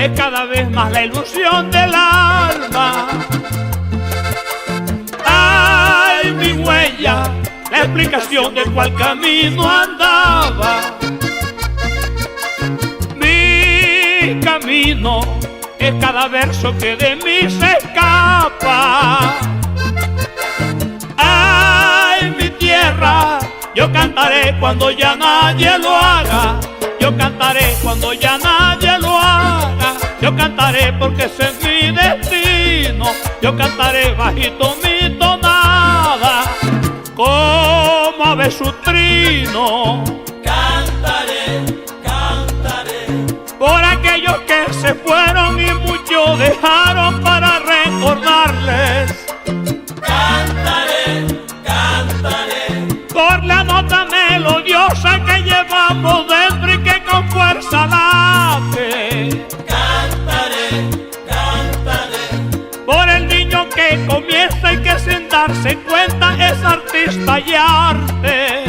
es cada vez más la ilusión del alma. Ay, mi huella, la explicación de cuál camino andaba. Mi camino es cada verso que de mí se escapa. Ay, mi tierra, yo cantaré cuando ya nadie lo haga. Yo cantaré cuando ya nadie lo haga. Yo cantaré porque ese es mi destino. Yo cantaré bajito mi tonada, como ave su trino. Cantaré, cantaré por aquellos que se fueron y mucho dejaron para recordarles. Cantaré, cantaré Por la nota melodiosa que llevamos dentro y que con fuerza late. Cantaré, cantaré Por el niño que comienza y que sin darse cuenta es artista y arte.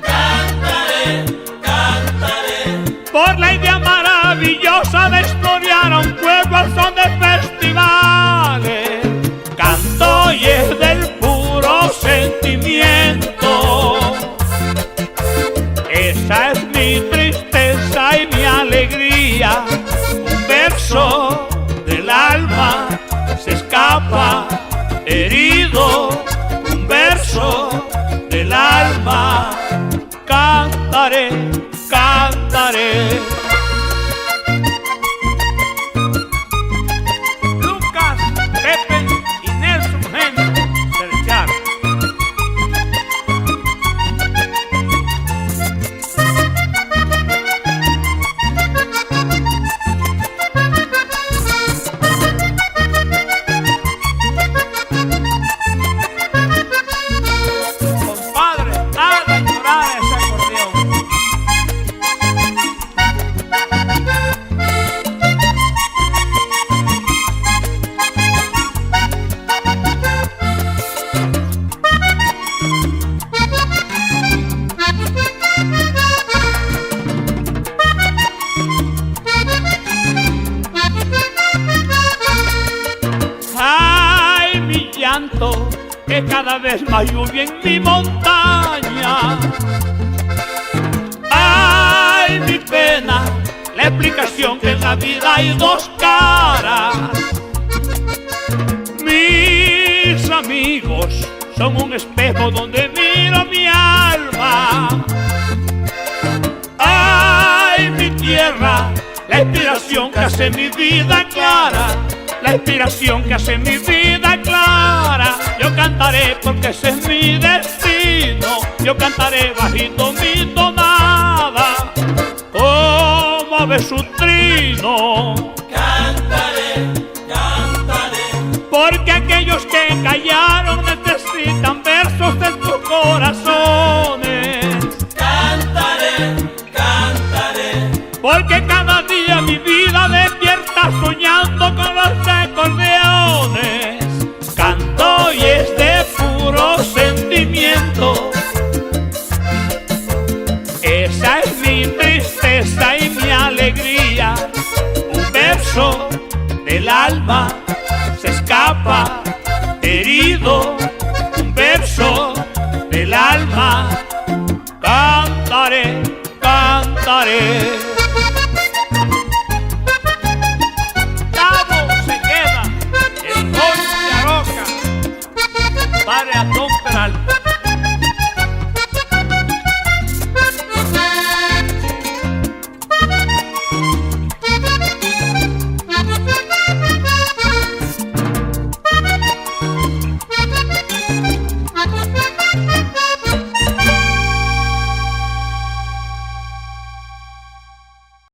cantaré, cantaré Por la idea maravillosa de historiar a un pueblo al son de festivales. Canto y es del puro sentimiento. Esa es mi tristeza y mi alegría. Un verso del alma se escapa herido. Un verso del alma. Cantaré, cantaré. Lucas, Pepe y Nelson Henry del Char. Compadre, haga llorar ese acordeón. Ay, mi llanto, que cada vez más lluvia en mi montaña. Ay, mi pena, la explicación que en la vida hay dos caras. Mis amigos son un espejo donde miro mi alma. Ay, mi tierra, la inspiración que hace mi vida clara. La inspiración que hace mi vida clara. Yo cantaré porque ese es mi destino. Yo cantaré bajito mi tonada, como ave su trino. Cantaré, cantaré Porque aquellos que callaron necesitan versos de sus corazones. cantaré, cantaré Porque cada día mi vida despierta soñando con los acordeones. Canto y es de puro sentimiento. Esa es mi tristeza y mi alegría. Un verso del alma se escapa herido. Un verso del alma. Cantaré, cantaré.